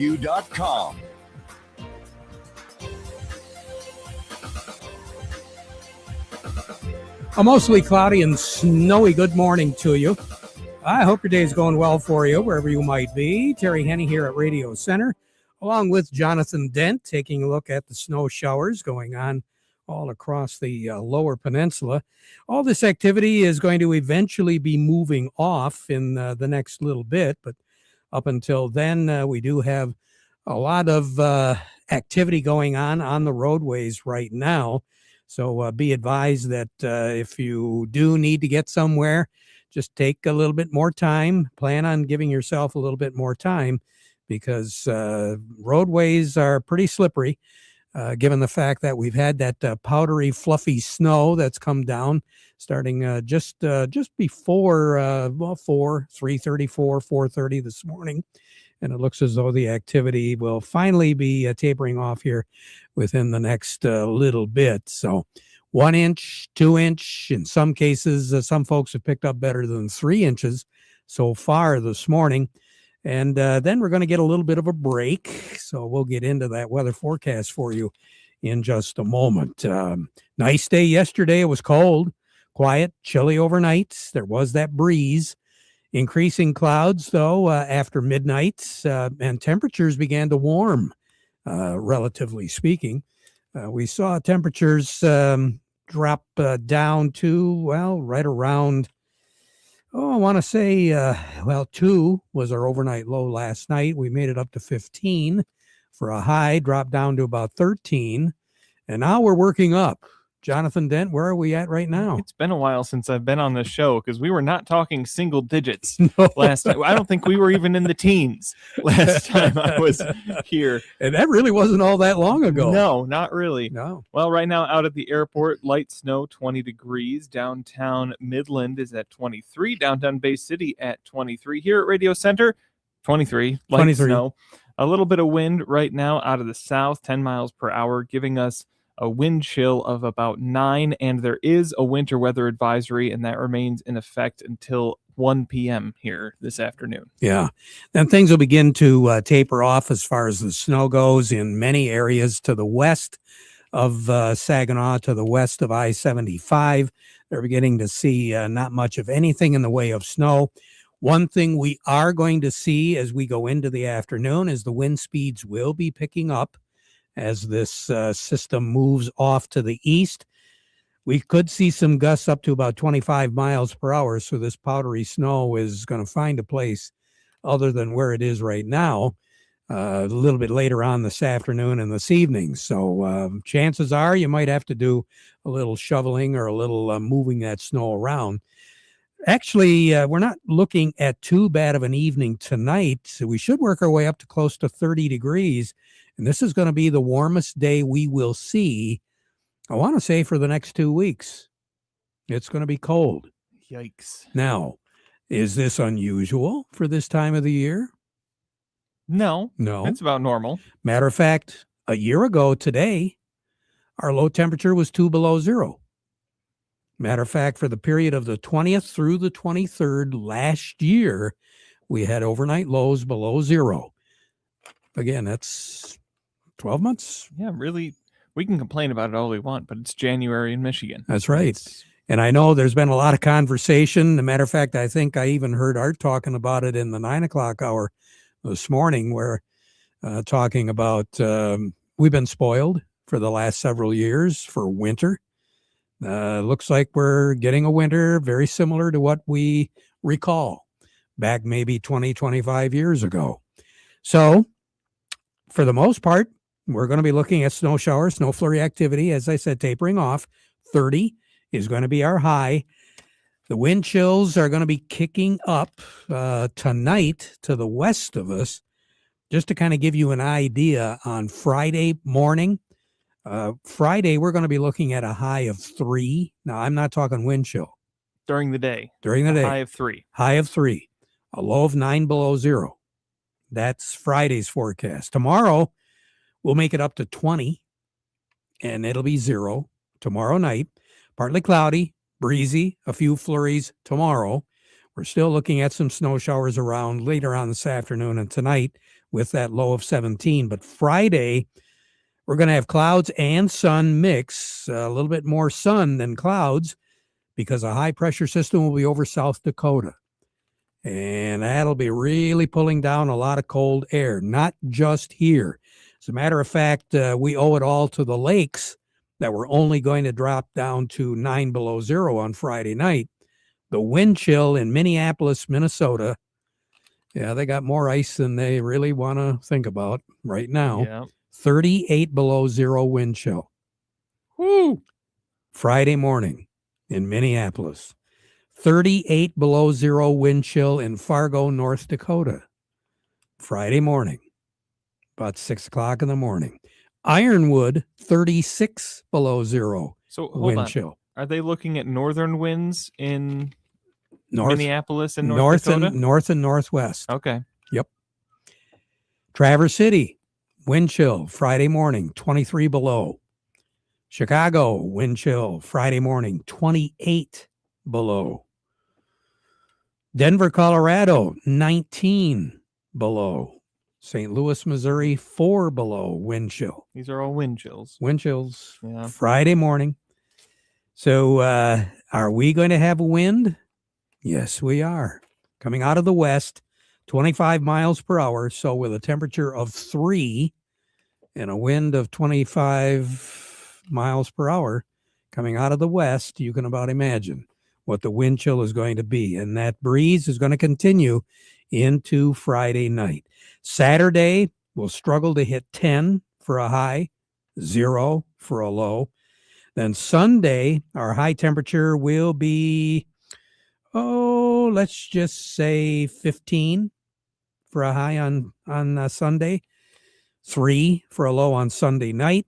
U.com. A mostly cloudy and snowy good morning to you. I hope your day is going well for you, wherever you might be. Terry Henne here at Radio Center, along with Jonathan Dent, taking a look at the snow showers going on all across the lower peninsula. All this activity is going to eventually be moving off in the next little bit, but up until then, we do have a lot of activity going on the roadways right now. So be advised that if you do need to get somewhere, just take a little bit more time. Plan on giving yourself a little bit more time because roadways are pretty slippery, given the fact that we've had that powdery, fluffy snow that's come down starting just before 4:30 this morning. And it looks as though the activity will finally be tapering off here within the next little bit. So 1 inch, 2 inch, in some cases, some folks have picked up better than 3 inches so far this morning. And then we're going to get a little bit of a break. So we'll get into that weather forecast for you in just a moment. Nice day yesterday. It was cold, quiet, chilly overnight. There was that breeze. Increasing clouds, though, after midnight, and temperatures began to warm, relatively speaking. We saw temperatures drop down to, well, right around, I want to say, 2 was our overnight low last night. We made it up to 15 for a high, dropped down to about 13, and now we're working up. Jonathan Dent, where are we at right now? It's been a while since I've been on this show because we were not talking single digits No. last time. I don't think we were even in the teens last time I was here. And that really wasn't all that long ago. No, not really. No. Well, right now out at the airport, light snow, 20 degrees. Downtown Midland is at 23. Downtown Bay City at 23. Here at Radio Center, 23. Light 23. snow. A little bit of wind right now out of the south, 10 miles per hour, giving us a wind chill of about 9, and there is a winter weather advisory, and that remains in effect until 1 p.m. here this afternoon. Yeah. Then things will begin to taper off as far as the snow goes in many areas to the west of Saginaw, to the west of I-75. They're beginning to see not much of anything in the way of snow. One thing we are going to see as we go into the afternoon is the wind speeds will be picking up as this system moves off to the east. We could see some gusts up to about 25 miles per hour, so this powdery snow is going to find a place other than where it is right now a little bit later on this afternoon and this evening. So chances are you might have to do a little shoveling or a little moving that snow around. Actually, we're not looking at too bad of an evening tonight. So we should work our way up to close to 30 degrees. And this is going to be the warmest day we will see, I want to say, for the next 2 weeks. It's going to be cold. Yikes. Now, is this unusual for this time of the year? No. No. It's about normal. Matter of fact, a year ago today, our low temperature was 2 below zero. Matter of fact, for the period of the 20th through the 23rd last year, we had overnight lows below zero. Again, that's 12 months. Yeah, really, we can complain about it all we want, but it's January in Michigan. That's right. And I know there's been a lot of conversation. As a matter of fact, I think I even heard Art talking about it in the 9 o'clock hour this morning, where talking about we've been spoiled for the last several years for winter. Looks like we're getting a winter very similar to what we recall back maybe 20, 25 years ago. So for the most part, we're going to be looking at snow showers, snow flurry activity, as I said, tapering off. 30 is going to be our high. The wind chills are going to be kicking up tonight to the west of us. Just to kind of give you an idea, on Friday morning, Friday, we're going to be looking at a high of 3. Now, I'm not talking wind chill. During the day. During the day. High of 3. High of 3. A low of 9 below zero. That's Friday's forecast. Tomorrow, we'll make it up to 20, and it'll be 0 tomorrow night. Partly cloudy, breezy, a few flurries tomorrow. We're still looking at some snow showers around later on this afternoon, and tonight with that low of 17. But Friday, we're going to have clouds and sun mix, a little bit more sun than clouds because a high pressure system will be over South Dakota. And that'll be really pulling down a lot of cold air, not just here. As a matter of fact, we owe it all to the lakes that we're only going to drop down to 9 below zero on Friday night. The wind chill in Minneapolis, Minnesota, yeah, they got more ice than they really want to think about right now. Yeah. 38 below zero wind chill. Woo! Friday morning in Minneapolis. 38 below zero wind chill in Fargo, North Dakota. Friday morning, about 6 o'clock in the morning. Ironwood, 36 below zero wind chill. Are they looking at northern winds in Minneapolis and North Dakota? North and northwest. Okay. Yep. Traverse City, wind chill, Friday morning, 23 below. Chicago, wind chill, Friday morning, 28 below. Denver, Colorado, 19 below. St. Louis, Missouri, 4 below wind chill. These are all wind chills. Wind chills, Yeah. Friday morning. So are we going to have a wind? Yes, we are. Coming out of the west, 25 miles per hour. So with a temperature of 3 and a wind of 25 miles per hour coming out of the west, you can about imagine what the wind chill is going to be. And that breeze is going to continue into Friday night. Saturday, we'll struggle to hit 10 for a high, 0 for a low. Then Sunday, our high temperature will be, let's just say 15 for a high on Sunday, 3 for a low on Sunday night.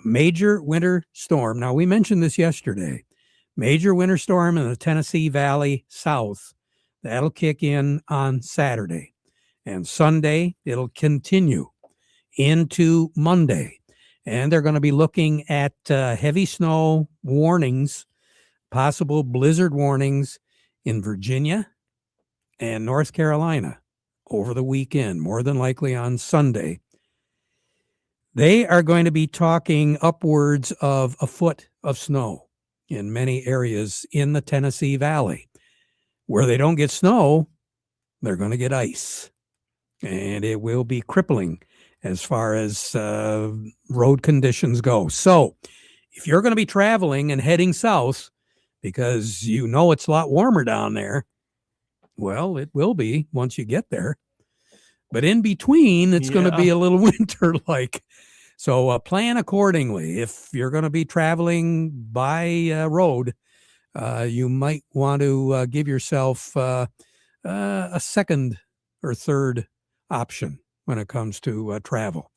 A major winter storm. Now, we mentioned this yesterday. Major winter storm in the Tennessee Valley South. That'll kick in on Saturday. And Sunday, it'll continue into Monday. And they're going to be looking at heavy snow warnings, possible blizzard warnings in Virginia and North Carolina over the weekend, more than likely on Sunday. They are going to be talking upwards of a foot of snow in many areas in the Tennessee Valley. Where they don't get snow, they're going to get ice. And it will be crippling as far as road conditions go. So if you're going to be traveling and heading south because you know it's a lot warmer down there, well, it will be once you get there. But in between, it's going to be a little winter-like. So plan accordingly. If you're going to be traveling by road, you might want to give yourself a second or third option when it comes to travel,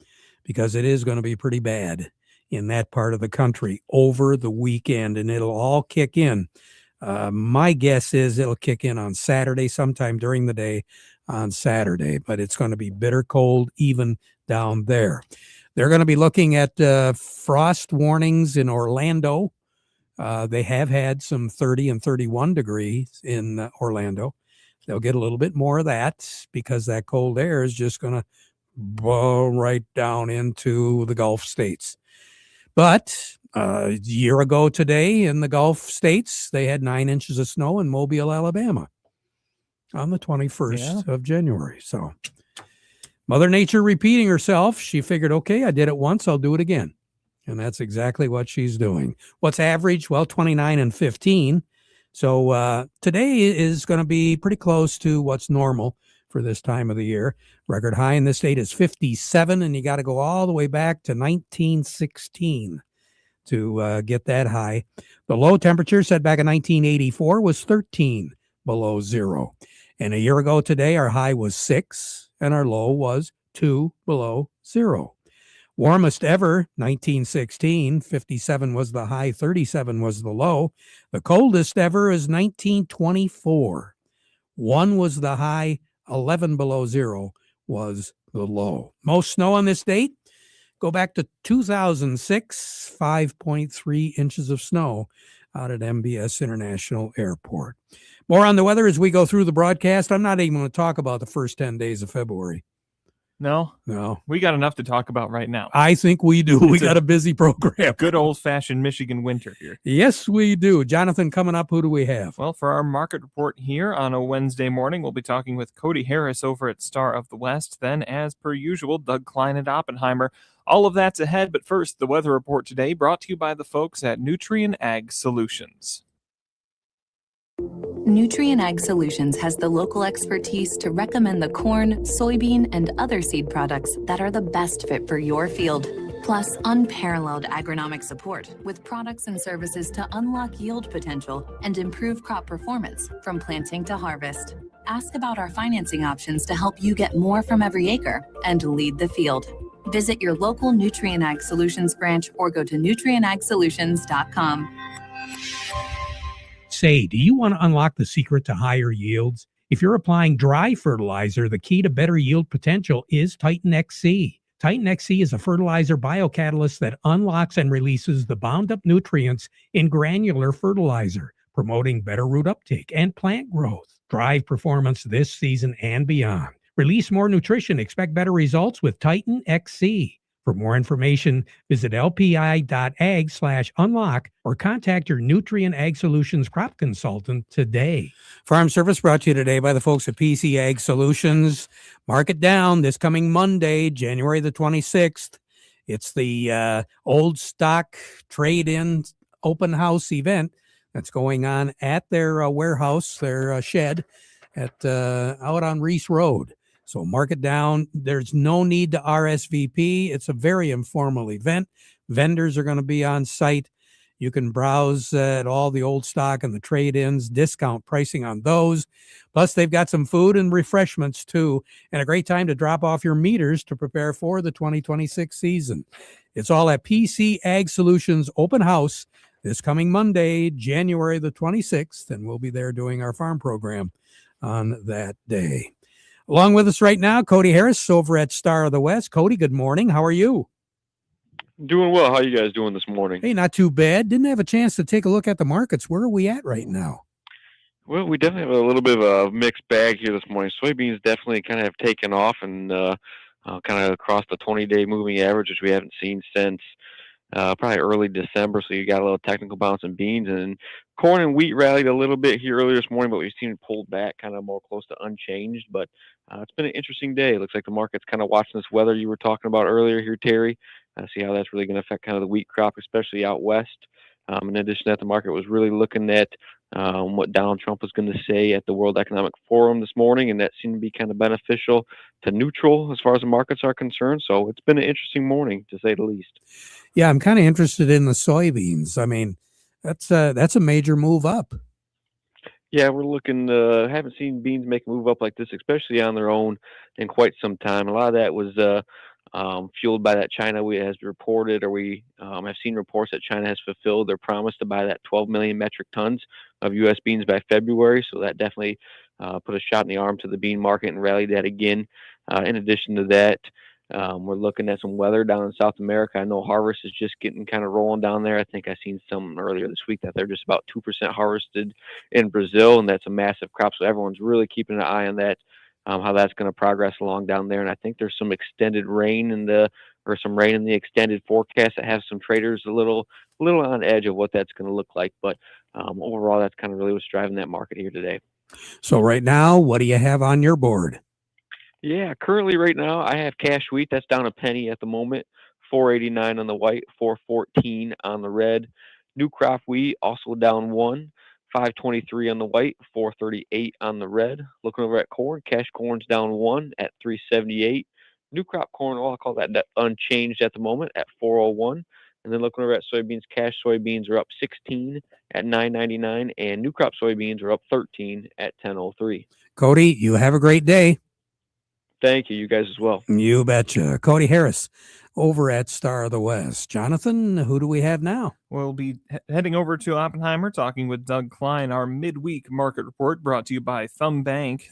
because it is going to be pretty bad in that part of the country over the weekend, and it'll all kick in. My guess is it'll kick in on Saturday, sometime during the day on Saturday, but it's going to be bitter cold even down there. They're going to be looking at frost warnings in Orlando. They have had some 30 and 31 degrees in Orlando. They'll get a little bit more of that because that cold air is just going to blow right down into the Gulf states. But a year ago today in the Gulf states, they had 9 inches of snow in Mobile, Alabama on the 21st of January. So Mother Nature repeating herself. She figured, okay, I did it once, I'll do it again. And that's exactly what she's doing. What's average? Well, 29 and 15. So today is going to be pretty close to what's normal for this time of the year. Record high in this state is 57, and you got to go all the way back to 1916 to get that high. The low temperature set back in 1984 was 13 below zero. And a year ago today, our high was 6, and our low was 2 below zero. Warmest ever, 1916, 57 was the high, 37 was the low. The coldest ever is 1924. 1 was the high, 11 below zero was the low. Most snow on this date, go back to 2006, 5.3 inches of snow out at MBS International Airport. More on the weather as we go through the broadcast. I'm not even going to talk about the first 10 days of February. No? No. We got enough to talk about right now. I think we do. We got a busy program. Good old-fashioned Michigan winter here. Yes, we do. Jonathan, coming up, who do we have? Well, for our market report here on a Wednesday morning, we'll be talking with Cody Harris over at Star of the West. Then, as per usual, Doug Klein at Oppenheimer. All of that's ahead, but first, the weather report today brought to you by the folks at Nutrien Ag Solutions. Nutrien Ag Solutions has the local expertise to recommend the corn, soybean, and other seed products that are the best fit for your field. Plus, unparalleled agronomic support with products and services to unlock yield potential and improve crop performance from planting to harvest. Ask about our financing options to help you get more from every acre and lead the field. Visit your local Nutrien Ag Solutions branch or go to nutrienagsolutions.com. Say, do you want to unlock the secret to higher yields? If you're applying dry fertilizer, the key to better yield potential is Titan XC. Titan XC is a fertilizer biocatalyst that unlocks and releases the bound up nutrients in granular fertilizer, promoting better root uptake and plant growth. Drive performance this season and beyond. Release more nutrition. Expect better results with Titan XC. For more information, visit lpi.ag/unlock or contact your Nutrien Ag Solutions crop consultant today. Farm Service brought to you today by the folks at PC Ag Solutions. Mark it down this coming Monday, January the 26th. It's the old stock trade-in open house event that's going on at their warehouse, their shed at out on Reese Road. So mark it down. There's no need to RSVP. It's a very informal event. Vendors are going to be on site. You can browse at all the old stock and the trade-ins, discount pricing on those. Plus, they've got some food and refreshments too, and a great time to drop off your meters to prepare for the 2026 season. It's all at PC Ag Solutions Open House this coming Monday, January the 26th, and we'll be there doing our farm program on that day. Along with us right now, Cody Harris over at Star of the West. Cody, good morning. How are you? Doing well. How are you guys doing this morning? Hey, not too bad. Didn't have a chance to take a look at the markets. Where are we at right now? Well, we definitely have a little bit of a mixed bag here this morning. Soybeans definitely kind of have taken off and kind of across the 20-day moving average, which we haven't seen since probably early December. So you got a little technical bounce in beans, and corn and wheat rallied a little bit here earlier this morning, but we've seen it pulled back kind of more close to unchanged. But it's been an interesting day. It looks like the market's kind of watching this weather you were talking about earlier here, Terry. See how that's really going to affect kind of the wheat crop, especially out west. In addition to that, the market was really looking at what Donald Trump was going to say at the World Economic Forum this morning, and that seemed to be kind of beneficial to neutral as far as the markets are concerned. So it's been an interesting morning, to say the least. Yeah, I'm kind of interested in the soybeans. I mean, that's a major move up. Yeah, we're looking, haven't seen beans make a move up like this, especially on their own, in quite some time. A lot of that was fueled by that China has reported, or we have seen reports that China has fulfilled their promise to buy that 12 million metric tons of U.S. beans by February. So that definitely put a shot in the arm to the bean market and rallied that again. In addition to that, we're looking at some weather down in South America. I know harvest is just getting kind of rolling down there. I think I seen some earlier this week that they're just about 2% harvested in Brazil, and that's a massive crop. So everyone's really keeping an eye on that, how that's going to progress along down there. And I think there's some extended rain some rain in the extended forecast that has some traders a little on edge of what that's going to look like. But overall, that's kind of really what's driving that market here today. So right now, what do you have on your board? Yeah, currently right now I have cash wheat that's down a penny at the moment, 4.89 on the white, 4.14 on the red. New crop wheat also down 5.23 on the white, 4.38 on the red. Looking over at corn, cash corn's down 1 at 3.78. New crop corn, I'll call that unchanged at the moment at 4.01. And then looking over at soybeans, cash soybeans are up 16 at 9.99, and new crop soybeans are up 13 at 10.03. Cody, you have a great day. Thank you. You guys as well. You betcha. Cody Harris over at Star of the West. Jonathan, who do we have now? We'll be heading over to Oppenheimer, talking with Doug Klein. Our midweek market report brought to you by Thumb Bank,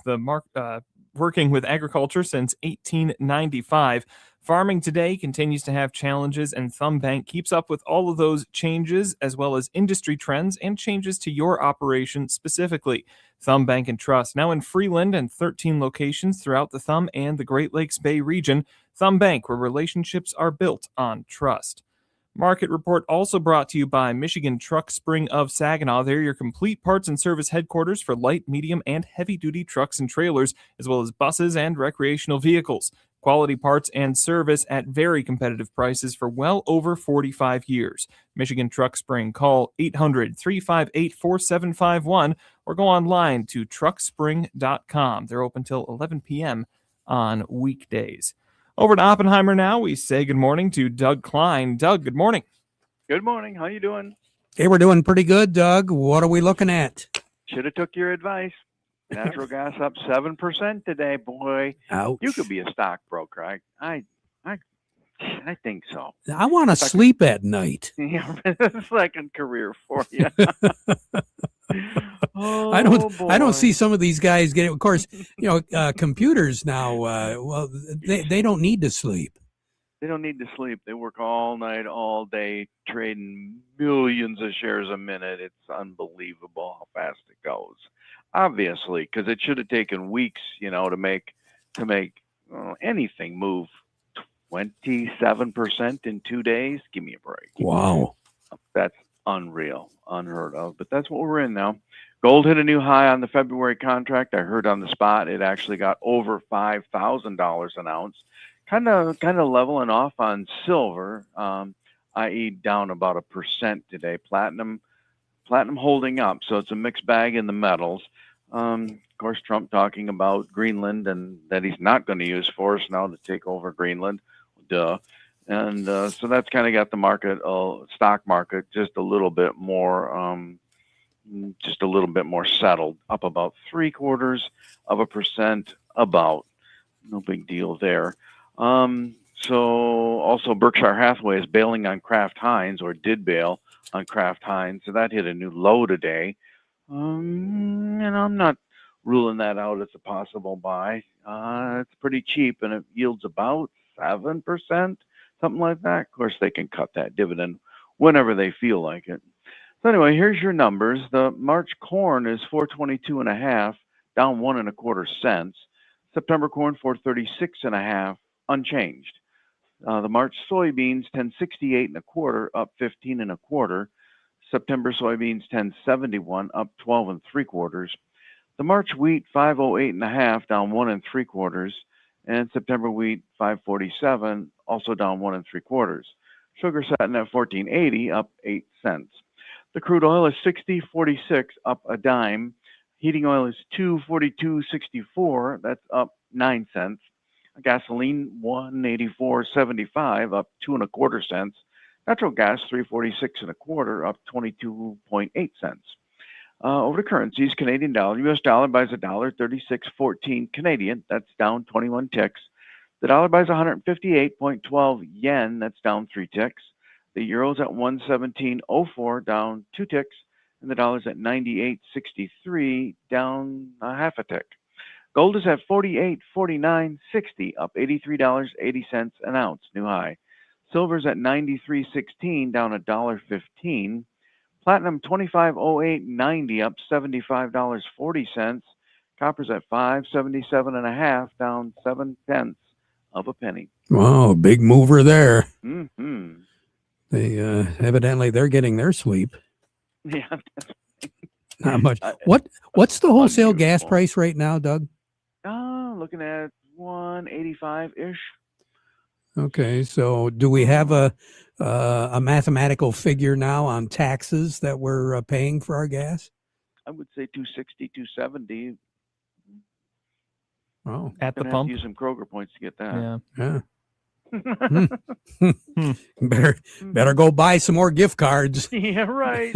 working with agriculture since 1895. Farming today continues to have challenges, and Thumb Bank keeps up with all of those changes, as well as industry trends and changes to your operation specifically. Thumb Bank and Trust, now in Freeland and 13 locations throughout the Thumb and the Great Lakes Bay region. Thumb Bank, where relationships are built on trust. Market Report also brought to you by Michigan Truck Spring of Saginaw. They're your complete parts and service headquarters for light, medium, and heavy-duty trucks and trailers, as well as buses and recreational vehicles. Quality parts and service at very competitive prices for well over 45 years. Michigan Truck Spring. Call 800-358-4751 or go online to truckspring.com. They're open till 11 p.m. on weekdays. Over to Oppenheimer now. We say good morning to Doug Klein. Doug, good morning. Good morning. How you doing? Hey, we're doing pretty good, Doug. What are we looking at? Should have took your advice. Natural gas up 7% today, boy. Ouch. You could be a stockbroker. I think so. I want to sleep at night. Yeah, second career for you. Oh, I don't see boy. some of these guys getting. Of course, computers now. Well, they don't need to sleep. They don't need to sleep. They work all night, all day, trading millions of shares a minute. It's unbelievable how fast it goes. Obviously, because it should have taken weeks, to make anything move 27% in 2 days. Give me a break. Wow. That's unreal, unheard of. But that's what we're in now. Gold hit a new high on the February contract. I heard on the spot it actually got over $5,000 an ounce. Kind of leveling off on silver, i.e. down about 1% today. Platinum holding up, so it's a mixed bag in the metals. Of course, Trump talking about Greenland and that he's not going to use force now to take over Greenland. Duh. And so that's kind of got the stock market just a little bit more settled, up about 0.75%, about. No big deal there. So also Berkshire Hathaway is bailing on Kraft Heinz, or did bail on Kraft Heinz. So that hit a new low today. And I'm not ruling that out as a possible buy. It's pretty cheap and it yields about 7%, something like that. Of course, they can cut that dividend whenever they feel like it. So anyway, here's your numbers. The March corn is 422.5, down 1.25 cents. September corn 436.5, unchanged. The March soybeans 1068.25, up 15.25. September soybeans 1071, up 12.75. The March wheat 508.5, down 1.75, and September wheat 547, also down 1.75. Sugar sitting at 14.80, up 8 cents. The crude oil is 60.46, up a dime. Heating oil is 242.64, that's up 9 cents. Gasoline 184.75, up 2.25 cents. Natural gas 346.25, up 22.8 cents. Over to currencies, Canadian dollar, U.S. dollar buys $1.3614 Canadian, that's down 21 ticks. The dollar buys 158.12 yen, that's down 3 ticks. The euro's at 117.04, down 2 ticks, and the dollar's at 98.63, down a half a tick. Gold is at 48.4960, up $83.80 an ounce, new high. Silver's at 93.16, down $1.15. Platinum 25.0890, up $75.40. Copper's at 577.5, down 7/10 of a penny. Wow, big mover there. Mm-hmm. They evidently they're getting their sleep. Yeah. Not much. What's the wholesale gas Unusual. price right now, Doug? Looking at 185-ish. Okay, so do we have a mathematical figure now on taxes that we're paying for our gas? I would say 260, 270. Oh, At the Gonna have pump. to use some Kroger points to get that. Yeah. yeah. Better go buy some more gift cards. Yeah, right.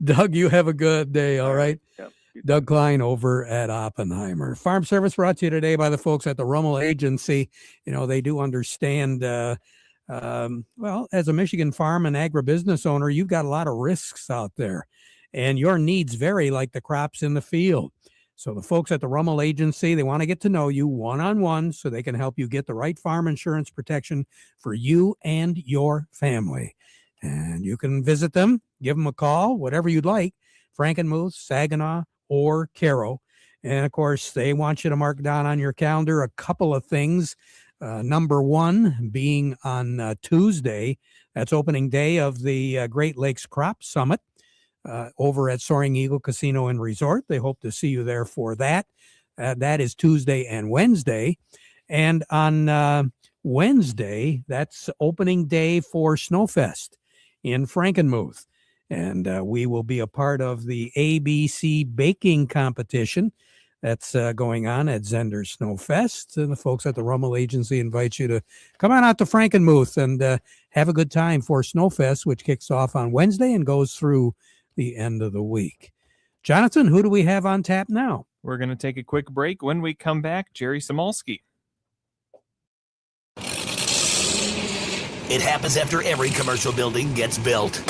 Doug, you have a good day. All right. Yep. Doug Klein over at Oppenheimer. Farm Service brought to you today by the folks at the Rummel Agency. They do understand, well, as a Michigan farm and agribusiness owner, you've got a lot of risks out there and your needs vary like the crops in the field. So the folks at the Rummel Agency, they want to get to know you one-on-one so they can help you get the right farm insurance protection for you and your family. And you can visit them, give them a call, whatever you'd like, Frankenmuth, Saginaw, or Caro. And of course, they want you to mark down on your calendar a couple of things. Number one being on Tuesday, that's opening day of the Great Lakes Crop Summit over at Soaring Eagle Casino and Resort. They hope to see you there for that. That is Tuesday and Wednesday. And on Wednesday, that's opening day for Snowfest in Frankenmuth. And we will be a part of the ABC baking competition that's going on at Zender Snowfest. And the folks at the Rummel Agency invite you to come on out to Frankenmuth and have a good time for Snowfest, which kicks off on Wednesday and goes through the end of the week. Jonathan, who do we have on tap now? We're going to take a quick break. When we come back, Jerry Samolsky. It happens after every commercial building gets built.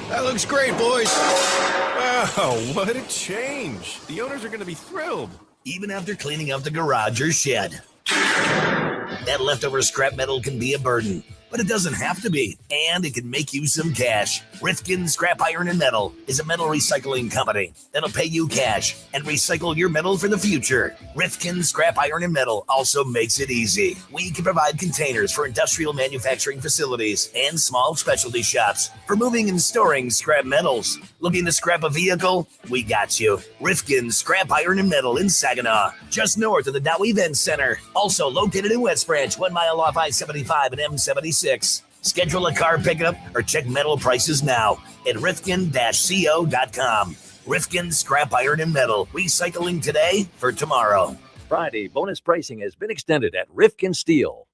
That looks great, boys. Wow, what a change. The owners are going to be thrilled. Even after cleaning out the garage or shed. That leftover scrap metal can be a burden, but it doesn't have to be, and it can make you some cash. Rifkin Scrap Iron and Metal is a metal recycling company that'll pay you cash and recycle your metal for the future. Rifkin Scrap Iron and Metal also makes it easy. We can provide containers for industrial manufacturing facilities and small specialty shops for moving and storing scrap metals. Looking to scrap a vehicle? We got you. Rifkin Scrap Iron and Metal in Saginaw, just north of the Dow Event Center. Also located in West Branch, 1 mile off I-75 and M76. Schedule a car pickup or check metal prices now at rifkin-co.com. Rifkin Scrap Iron and Metal, recycling today for tomorrow. Friday, bonus pricing has been extended at Rifkin Steel.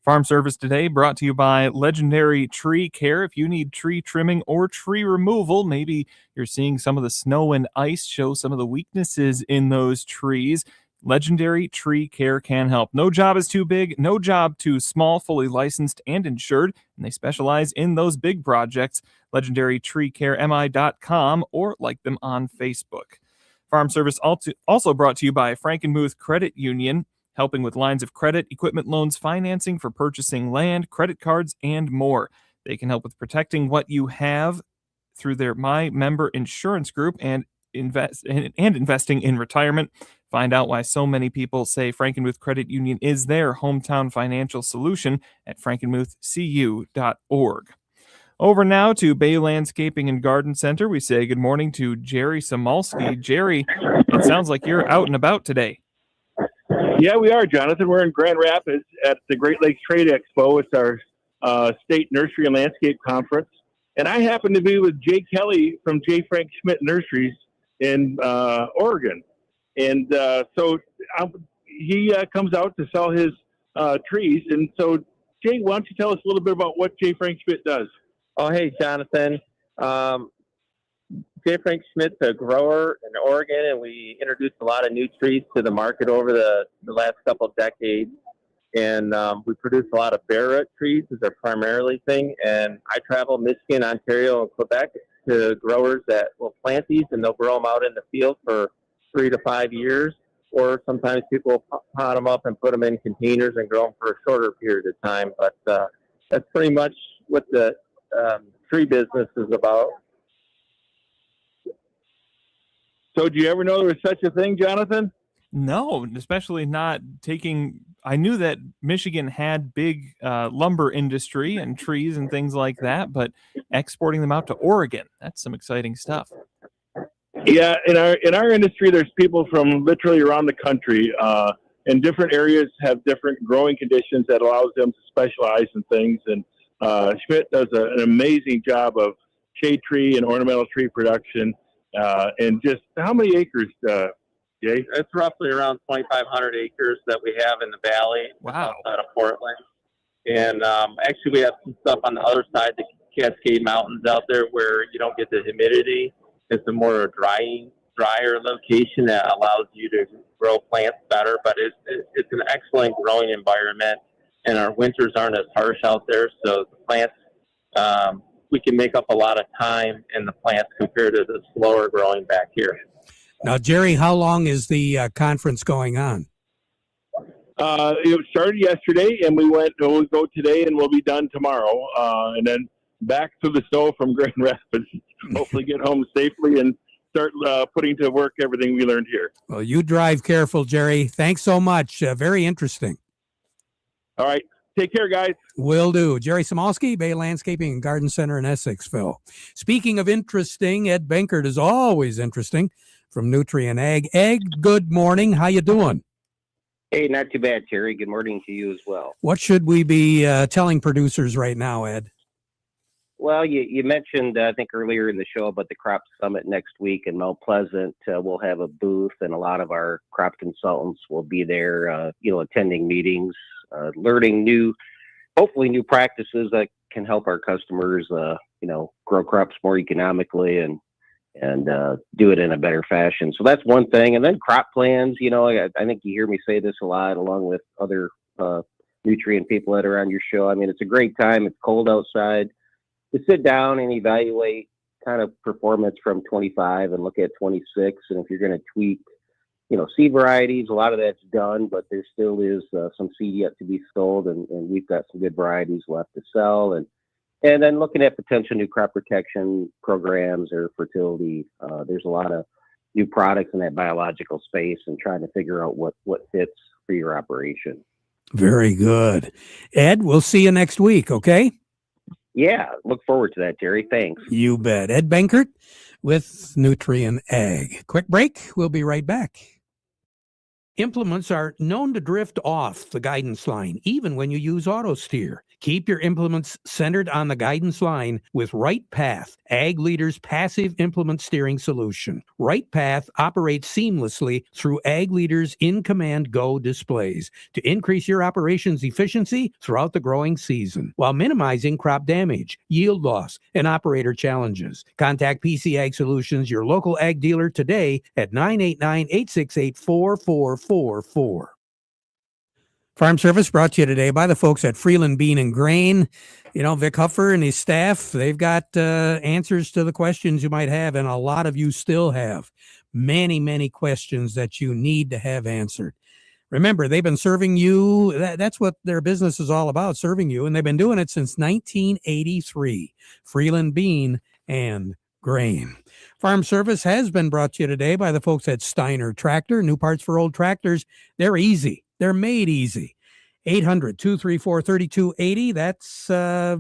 Farm Service Today brought to you by Legendary Tree Care. If you need tree trimming or tree removal, maybe you're seeing some of the snow and ice show some of the weaknesses in those trees, Legendary Tree Care can help. No job is too big, no job too small, fully licensed and insured, and they specialize in those big projects. LegendaryTreeCareMI.com or like them on Facebook. Farm Service also brought to you by Frankenmuth Credit Union, helping with lines of credit, equipment loans, financing for purchasing land, credit cards, and more. They can help with protecting what you have through their My Member Insurance Group and investing in retirement. Find out why so many people say Frankenmuth Credit Union is their hometown financial solution at frankenmuthcu.org. Over now to Bay Landscaping and Garden Center. We say good morning to Jerry Samolsky. Jerry, it sounds like you're out and about today. Yeah, we are, Jonathan. We're in Grand Rapids at the Great Lakes Trade Expo. It's our state nursery and landscape conference. And I happen to be with Jay Kelly from J. Frank Schmidt Nurseries in Oregon. And so he comes out to sell his trees. And so, Jay, why don't you tell us a little bit about what J. Frank Schmidt does? Oh, hey, Jonathan. J. Frank Schmidt's a grower in Oregon, and we introduced a lot of new trees to the market over the last couple of decades. And we produce a lot of bare root trees is our primarily thing. And I travel Michigan, Ontario, and Quebec to growers that will plant these, and they'll grow them out in the field for 3 to 5 years. Or sometimes people pot them up and put them in containers and grow them for a shorter period of time. But that's pretty much what the tree business is about. So do you ever know there was such a thing, Jonathan? No, especially not taking... I knew that Michigan had big lumber industry and trees and things like that, but exporting them out to Oregon, that's some exciting stuff. Yeah, in our industry, there's people from literally around the country, and different areas have different growing conditions that allows them to specialize in things. And Schmidt does an amazing job of shade tree and ornamental tree production. And just how many acres, Jay? It's roughly around 2,500 acres that we have in the valley. Wow. Outside of Portland. And actually, we have some stuff on the other side, the Cascade Mountains out there, where you don't get the humidity. It's a more drier location that allows you to grow plants better. But it's an excellent growing environment, and our winters aren't as harsh out there. So the plants, we can make up a lot of time in the plants compared to the slower growing back here. Now, Jerry, how long is the conference going on? It started yesterday, and we'll go today, and we'll be done tomorrow. And then back through the snow from Grand Rapids. Hopefully get home safely and start putting to work everything we learned here. Well, you drive careful, Jerry. Thanks so much. Very interesting. All right. Take care, guys. Will do. Jerry Samalski, Bay Landscaping and Garden Center in Essexville. Speaking of interesting, Ed Benkert is always interesting from Nutrien Ag. Ed, good morning. How you doing? Hey, not too bad, Terry. Good morning to you as well. What should we be telling producers right now, Ed? Well, you mentioned, I think, earlier in the show about the Crop Summit next week in Mount Pleasant. We'll have a booth, and a lot of our crop consultants will be there, attending meetings, learning hopefully new practices that can help our customers, grow crops more economically and do it in a better fashion. So that's one thing. And then crop plans, I think you hear me say this a lot along with other Nutrien people that are on your show. I mean, it's a great time. It's cold outside to sit down and evaluate kind of performance from 25 and look at 26. And if you're going to tweak, seed varieties, a lot of that's done, but there still is some seed yet to be sold. And we've got some good varieties left to sell. And then looking at potential new crop protection programs or fertility, there's a lot of new products in that biological space and trying to figure out what fits for your operation. Very good. Ed, we'll see you next week, okay? Yeah, look forward to that, Terry. Thanks. You bet. Ed Benkert with Nutrien Ag. Quick break. We'll be right back. Implements are known to drift off the guidance line, even when you use auto steer. Keep your implements centered on the guidance line with Right Path, Ag Leader's passive implement steering solution. Right Path operates seamlessly through Ag Leader's in-command Go displays to increase your operations efficiency throughout the growing season while minimizing crop damage, yield loss, and operator challenges. Contact PC Ag Solutions, your local ag dealer, today at 989-868-4444. Farm Service brought to you today by the folks at Freeland Bean and Grain. Vic Huffer and his staff, they've got answers to the questions you might have, and a lot of you still have many, many questions that you need to have answered. Remember, they've been serving you. That's what their business is all about, serving you, and they've been doing it since 1983. Freeland Bean and Grain. Farm Service has been brought to you today by the folks at Steiner Tractor. New parts for old tractors. They're easy. They're made easy. 800-234-3280. That's a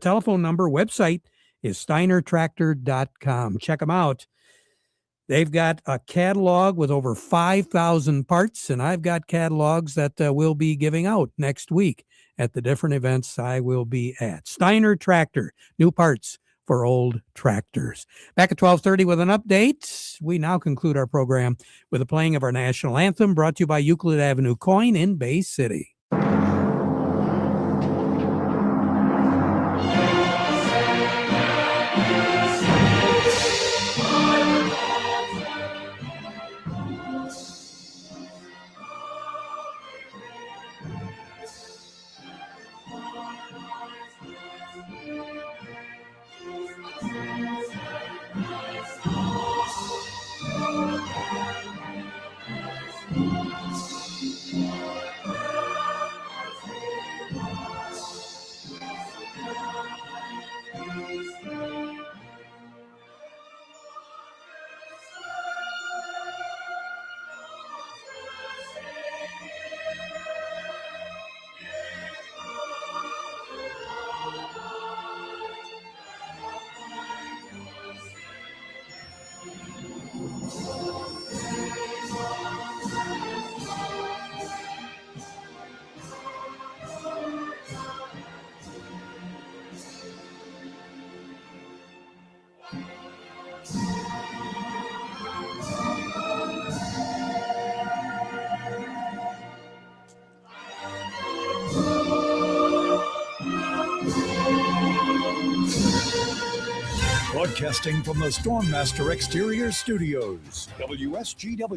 telephone number. Website is steinertractor.com. Check them out. They've got a catalog with over 5,000 parts, and I've got catalogs that we'll be giving out next week at the different events I will be at. Steiner Tractor, new parts for old tractors. Back at 12:30 with an update. We now conclude our program with the playing of our national anthem, brought to you by Euclid Avenue Coin in Bay City. Broadcasting from the Stormmaster Exterior Studios, WSGW.